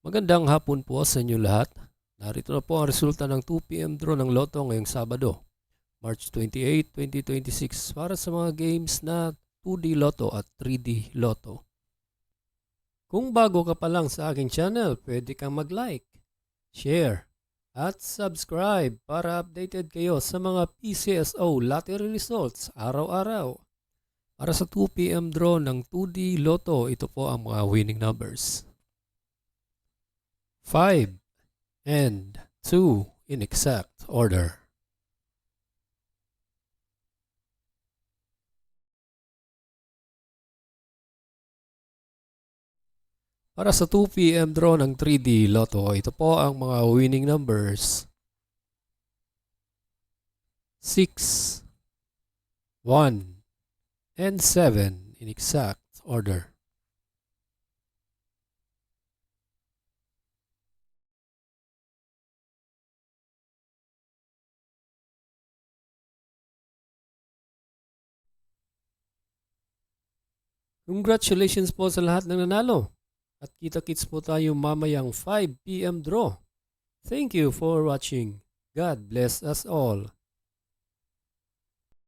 Magandang hapon po sa inyo lahat. Narito na po ang resulta ng 2 PM draw ng Lotto ngayong Sabado, March 28, 2026 para sa mga games na 2D Lotto at 3D Lotto. Kung bago ka pa lang sa aking channel, pwede kang mag-like, share, at subscribe para updated kayo sa mga PCSO lottery results araw-araw. Para sa 2 PM draw ng 2D Lotto, ito po ang mga winning numbers. 5 and 2 in exact order. Para sa 2 PM draw ng 3D Lotto, ito po ang mga winning numbers. 6, 1, and 7 in exact order. Congratulations po sa lahat ng nanalo. At kita-kits po tayo mamayang 5 PM draw. Thank you for watching. God bless us all.